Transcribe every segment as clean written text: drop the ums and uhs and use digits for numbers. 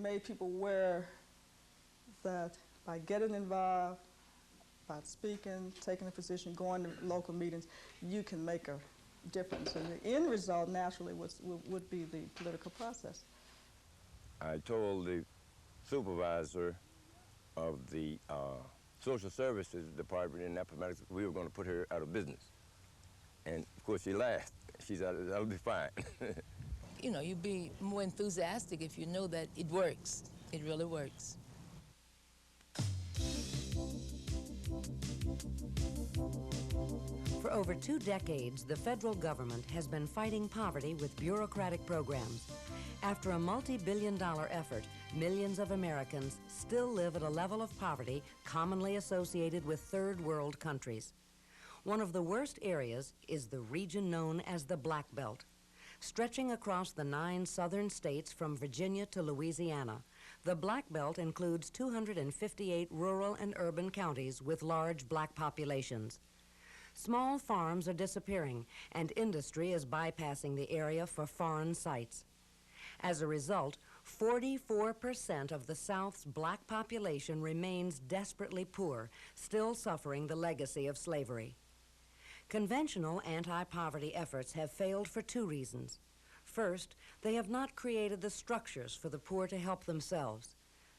made people aware that by getting involved, by speaking, taking a position, going to local meetings, you can make a difference. And the end result, naturally, would be the political process. I told the supervisor of the social services department in Appomattox we were going to put her out of business. And of course she laughed. She said, that'll be fine. You know, you'd be more enthusiastic if you know that it works. It really works. For over 2 decades, the federal government has been fighting poverty with bureaucratic programs. After a multi-billion-dollar effort, millions of Americans still live at a level of poverty commonly associated with third world countries. One of the worst areas is the region known as the Black Belt. Stretching across the 9 southern states from Virginia to Louisiana, the Black Belt includes 258 rural and urban counties with large black populations. Small farms are disappearing, and industry is bypassing the area for foreign sites. As a result, 44% of the South's black population remains desperately poor, still suffering the legacy of slavery. Conventional anti-poverty efforts have failed for 2 reasons. First, they have not created the structures for the poor to help themselves.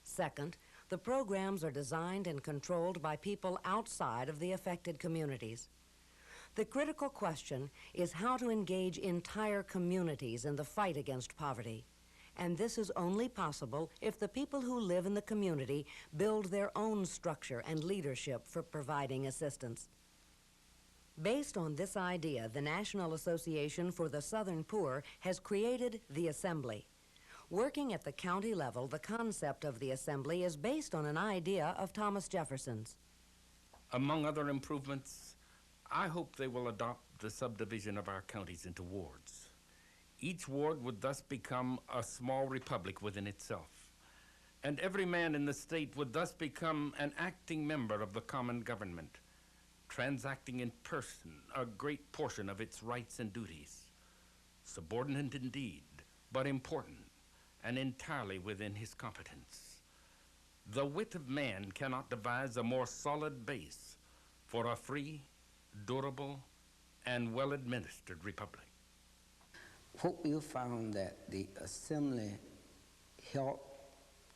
Second, the programs are designed and controlled by people outside of the affected communities. The critical question is how to engage entire communities in the fight against poverty. And this is only possible if the people who live in the community build their own structure and leadership for providing assistance. Based on this idea, the National Association for the Southern Poor has created the Assembly. Working at the county level, the concept of the Assembly is based on an idea of Thomas Jefferson's. Among other improvements, I hope they will adopt the subdivision of our counties into wards. Each ward would thus become a small republic within itself, and every man in the state would thus become an acting member of the common government, transacting in person a great portion of its rights and duties, subordinate indeed, but important, and entirely within his competence. The wit of man cannot devise a more solid base for a free, durable, and well-administered republic. What we found that the Assembly helped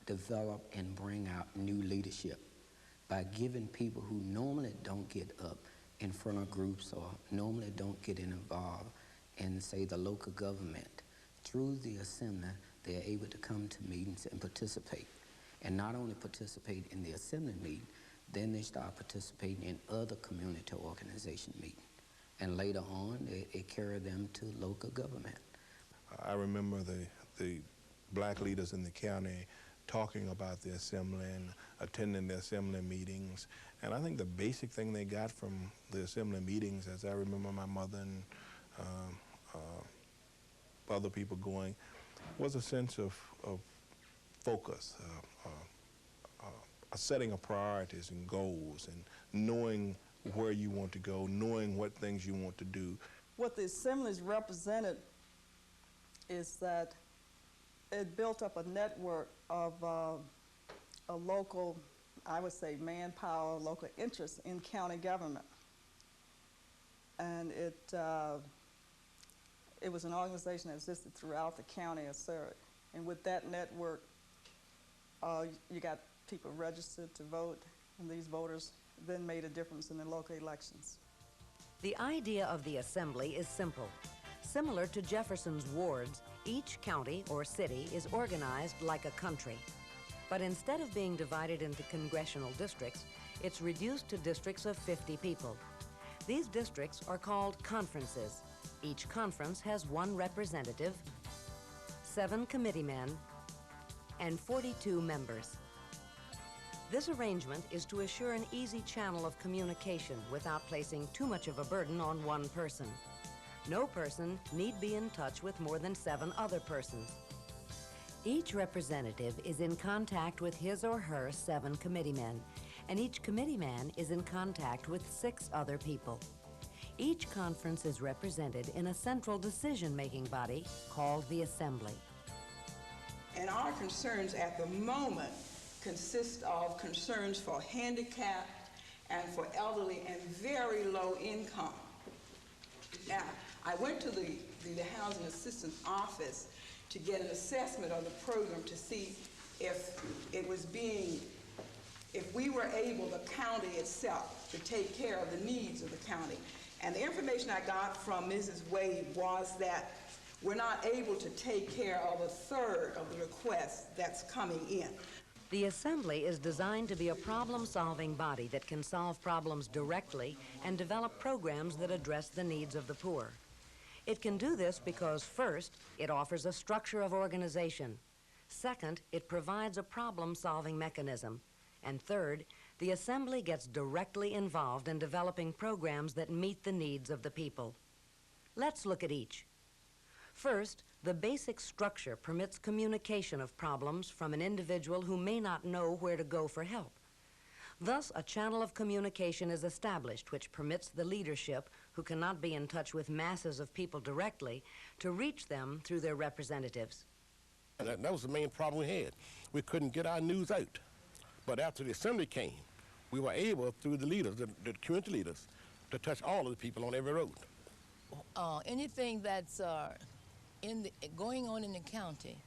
develop and bring out new leadership by giving people who normally don't get up in front of groups or normally don't get involved in, say, the local government. Through the Assembly, they're able to come to meetings and participate. And not only participate in the Assembly meeting, then they start participating in other community organization meetings. And later on, it carried them to local government. I remember the black leaders in the county talking about the Assembly and attending the Assembly meetings. And I think the basic thing they got from the Assembly meetings, as I remember my mother and other people going, was a sense of focus, a setting of priorities and goals, and knowing where you want to go, knowing what things you want to do. What the Assemblies represented is that it built up a network of a local, I would say, manpower, local interest in county government. And it was an organization that existed throughout the county of Surrey. And with that network, you got people registered to vote, and these voters then made a difference in the local elections. The idea of the Assembly is simple. Similar to Jefferson's wards, each county or city is organized like a country. But instead of being divided into congressional districts, it's reduced to districts of 50 people. These districts are called conferences. Each conference has 1 representative, 7 committeemen, and 42 members. This arrangement is to assure an easy channel of communication without placing too much of a burden on one person. No person need be in touch with more than 7 other persons. Each representative is in contact with his or her 7 committeemen, and each committeeman is in contact with 6 other people. Each conference is represented in a central decision-making body called the Assembly. And our concerns at the moment consist of concerns for handicapped and for elderly and very low income. Now, I went to the Housing Assistance Office to get an assessment of the program to see if it was being, if we were able, the county itself, to take care of the needs of the county. And the information I got from Mrs. Wade was that we're not able to take care of a third of the requests that's coming in. The Assembly is designed to be a problem-solving body that can solve problems directly and develop programs that address the needs of the poor. It can do this because, first, it offers a structure of organization. Second, it provides a problem-solving mechanism. And third, the Assembly gets directly involved in developing programs that meet the needs of the people. Let's look at each. First, the basic structure permits communication of problems from an individual who may not know where to go for help. Thus, a channel of communication is established which permits the leadership, who cannot be in touch with masses of people directly, to reach them through their representatives. That was the main problem we had. We couldn't get our news out. But after the Assembly came, we were able, through the leaders, the community leaders, to touch all of the people on every road. Anything that's going on in the county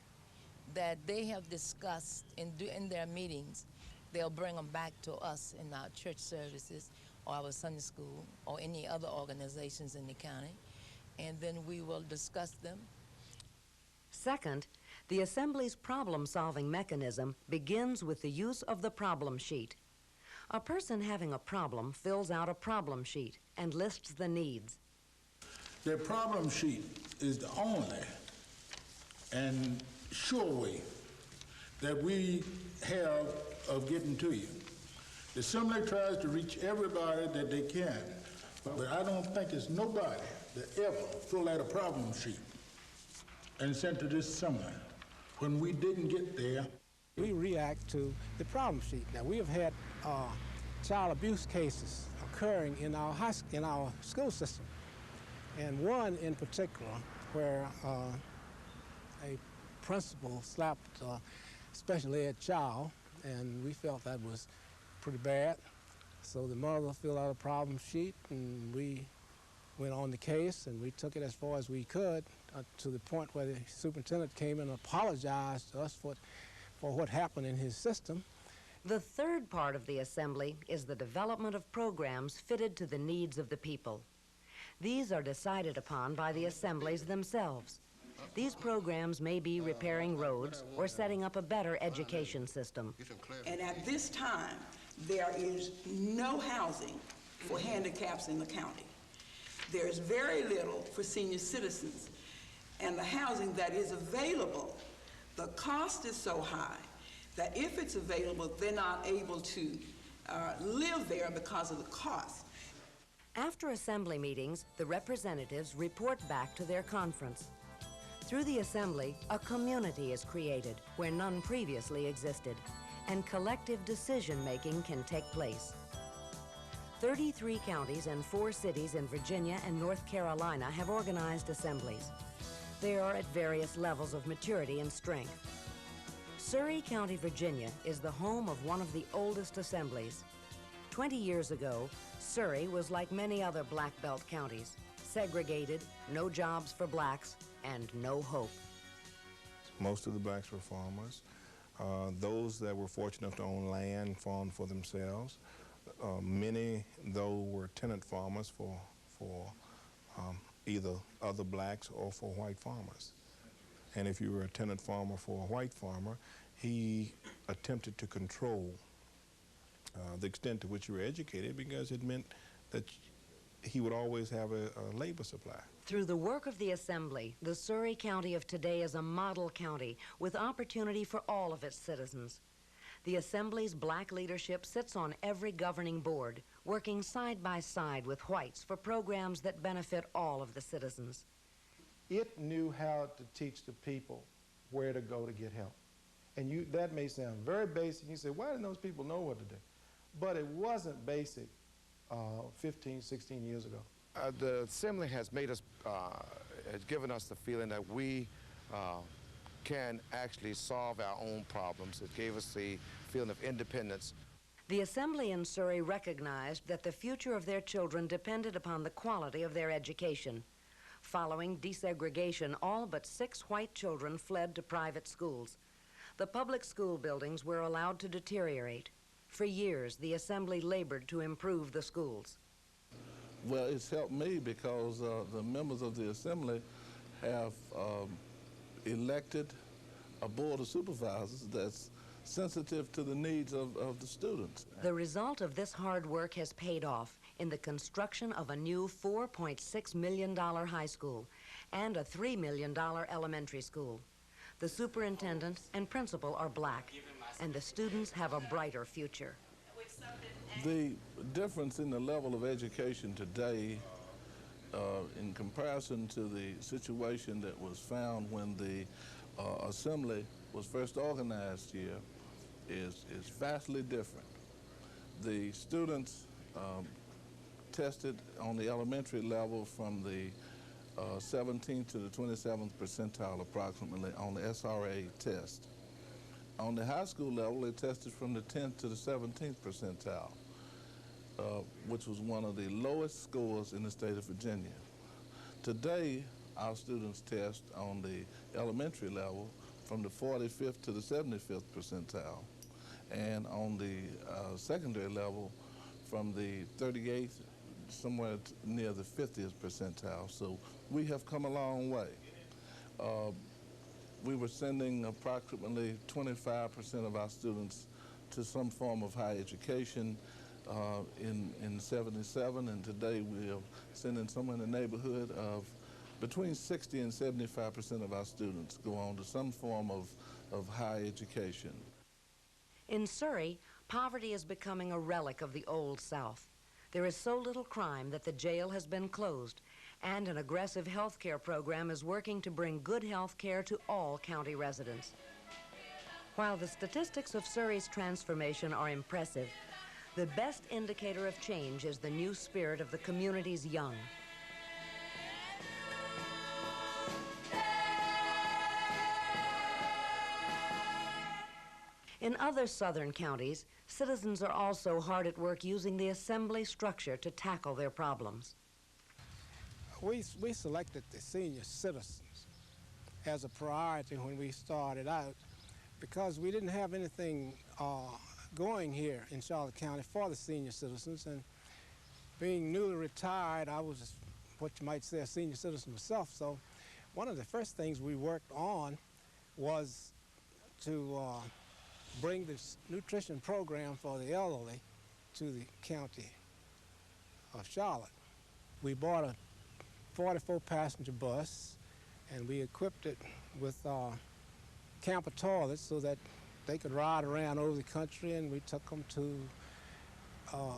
that they have discussed in their meetings, they'll bring them back to us in our church services or our Sunday school or any other organizations in the county, and then we will discuss them. Second, the Assembly's problem-solving mechanism begins with the use of the problem sheet. A person having a problem fills out a problem sheet and lists the needs. The problem sheet is the only and sure way that we have of getting to you. The Assembly tries to reach everybody that they can, but I don't think there's nobody that ever filled out a problem sheet and sent to this Assembly. When we didn't get there, we react to the problem sheet. Now, we have had child abuse cases occurring in our school system, and one in particular where a principal slapped a special ed child, and we felt that was pretty bad. So the mother filled out a problem sheet, and we went on the case, and we took it as far as we could to the point where the superintendent came and apologized to us for what happened in his system. The third part of the Assembly is the development of programs fitted to the needs of the people. These are decided upon by the Assemblies themselves. These programs may be repairing roads or setting up a better education system. And at this time, there is no housing for handicaps in the county. There's very little for senior citizens. And the housing that is available, the cost is so high that if it's available, they're not able to live there because of the cost. After Assembly meetings, the representatives report back to their conference. Through the Assembly, a community is created where none previously existed, and collective decision-making can take place. 33 counties and 4 cities in Virginia and North Carolina have organized assemblies. They are at various levels of maturity and strength. Surry County, Virginia is the home of one of the oldest assemblies. 20 years ago, Surry was like many other black belt counties, segregated, no jobs for blacks, and no hope. Most of the blacks were farmers. Those that were fortunate enough to own land farmed for themselves. Many, though, were tenant farmers for either other blacks or for white farmers. And if you were a tenant farmer for a white farmer, he attempted to control the extent to which you were educated, because it meant that he would always have a labor supply. Through the work of the Assembly, the Surry County of today is a model county with opportunity for all of its citizens. The Assembly's black leadership sits on every governing board, working side by side with whites for programs that benefit all of the citizens. It knew how to teach the people where to go to get help. And that may sound very basic. You say, why didn't those people know what to do? But it wasn't basic 15, 16 years ago. The Assembly has made us, has given us the feeling that we can actually solve our own problems. It gave us the feeling of independence. The Assembly in Surrey recognized that the future of their children depended upon the quality of their education. Following desegregation, all but 6 white children fled to private schools. The public school buildings were allowed to deteriorate. For years, the Assembly labored to improve the schools. Well, it's helped me because the members of the Assembly have elected a board of supervisors that's sensitive to the needs of the students. The result of this hard work has paid off in the construction of a new $4.6 million high school and a $3 million elementary school. The superintendent and principal are black, and the students have a brighter future. The difference in the level of education today in comparison to the situation that was found when the Assembly was first organized here is vastly different. The students tested on the elementary level from the 17th to the 27th percentile approximately on the SRA test. On the high school level, they tested from the 10th to the 17th percentile, which was one of the lowest scores in the state of Virginia. Today, our students test on the elementary level from the 45th to the 75th percentile, and on the secondary level from the 38th somewhere near the 50th percentile. So we have come a long way. We were sending approximately 25% of our students to some form of higher education in '77, and today we are sending somewhere in the neighborhood of between 60 and 75% of our students go on to some form of higher education. In Surrey, poverty is becoming a relic of the Old South. There is so little crime that the jail has been closed, and an aggressive health care program is working to bring good health care to all county residents. While the statistics of Surrey's transformation are impressive, the best indicator of change is the new spirit of the community's young. In other southern counties, citizens are also hard at work using the Assembly structure to tackle their problems. We selected the senior citizens as a priority when we started out because we didn't have anything going here in Charlotte County for the senior citizens, and being newly retired, I was what you might say a senior citizen myself, so one of the first things we worked on was to bring this nutrition program for the elderly to the county of Charlotte. We bought a 44-passenger bus, and we equipped it with camper toilets so that they could ride around over the country, and we took them to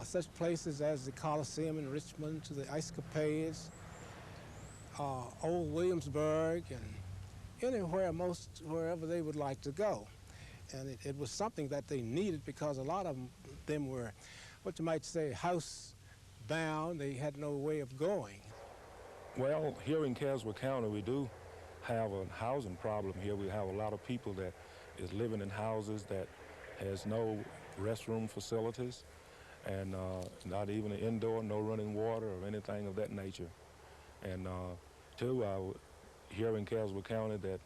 such places as the Coliseum in Richmond, to the Ice Capades, Old Williamsburg, and anywhere, wherever they would like to go. And it was something that they needed because a lot of them were, what you might say, house-bound. They had no way of going. Well, here in Caswell County, we do have a housing problem here. We have a lot of people that is living in houses that has no restroom facilities and not even an indoor, no running water or anything of that nature. And two, here in Caswell County, that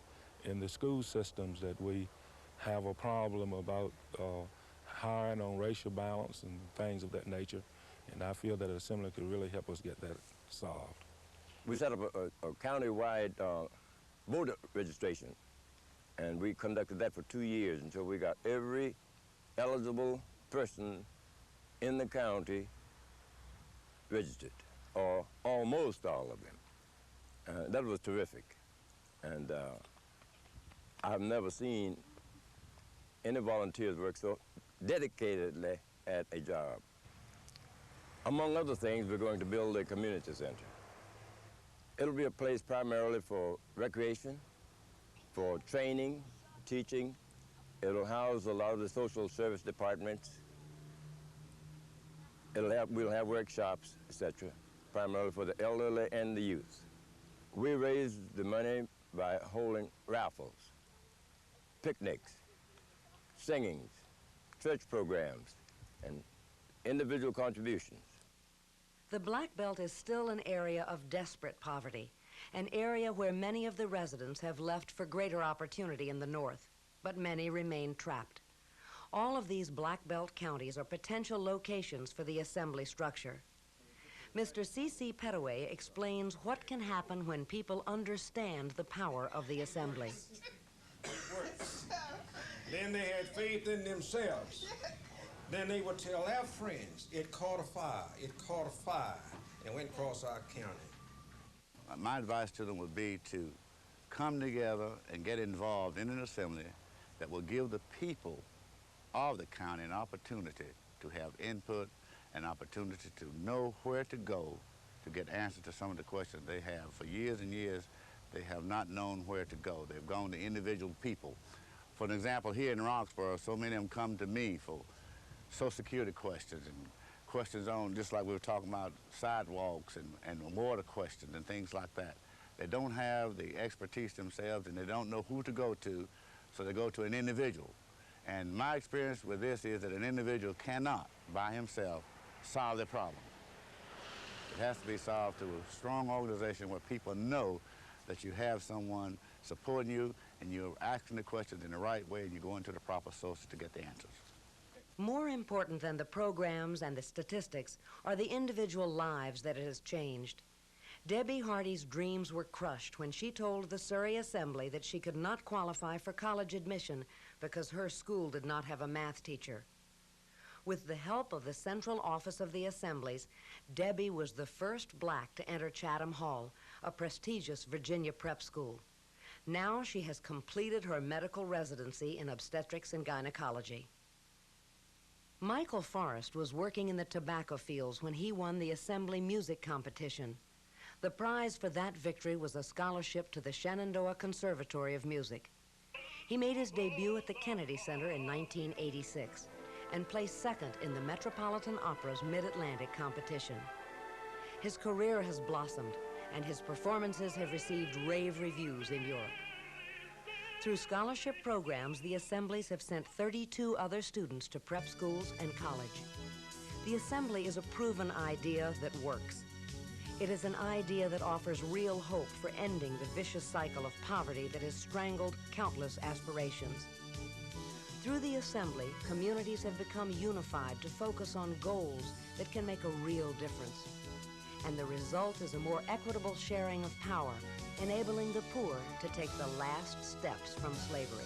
in the school systems that we have a problem about hiring on racial balance and things of that nature. And I feel that the Assembly could really help us get that solved. We set up a county-wide voter registration, and we conducted that for 2 years until we got every eligible person in the county registered, or almost all of them. That was terrific. And I've never seen any volunteers work so dedicatedly at a job. Among other things, we're going to build a community center. It'll be a place primarily for recreation, for training, teaching. It'll house a lot of the social service departments. We'll have workshops, etc., primarily for the elderly and the youth. We raise the money by holding raffles. picnics, singings, church programs, and individual contributions. The Black Belt is still an area of desperate poverty, an area where many of the residents have left for greater opportunity in the north, but many remain trapped. All of these Black Belt counties are potential locations for the assembly structure. Mr. C.C. Pettaway explains what can happen when people understand the power of the assembly. Then they had faith in themselves. Then they would tell their friends, it caught a fire, and went across our county. My advice to them would be to come together and get involved in an assembly that will give the people of the county an opportunity to have input, an opportunity to know where to go to get answers to some of the questions they have. For years and years, they have not known where to go. They've gone to individual people. For an example, here in Roxborough, so many of them come to me for Social Security questions and questions on, just like we were talking about, sidewalks and water questions and things like that. They don't have the expertise themselves and they don't know who to go to, so they go to an individual. And my experience with this is that an individual cannot, by himself, solve their problem. It has to be solved through a strong organization where people know that you have someone supporting you and you're asking the questions in the right way and you're going to the proper sources to get the answers. More important than the programs and the statistics are the individual lives that it has changed. Debbie Hardy's dreams were crushed when she told the Surrey Assembly that she could not qualify for college admission because her school did not have a math teacher. With the help of the Central Office of the Assemblies, Debbie was the first black to enter Chatham Hall, a prestigious Virginia prep school. Now she has completed her medical residency in obstetrics and gynecology. Michael Forrest was working in the tobacco fields when he won the Assembly music competition. The prize for that victory was a scholarship to the Shenandoah Conservatory of Music. He made his debut at the Kennedy Center in 1986 and placed second in the Metropolitan Opera's Mid-Atlantic competition. His career has blossomed, and his performances have received rave reviews in Europe. Through scholarship programs, the Assemblies have sent 32 other students to prep schools and college. The Assembly is a proven idea that works. It is an idea that offers real hope for ending the vicious cycle of poverty that has strangled countless aspirations. Through the Assembly, communities have become unified to focus on goals that can make a real difference. And the result is a more equitable sharing of power, enabling the poor to take the last steps from slavery.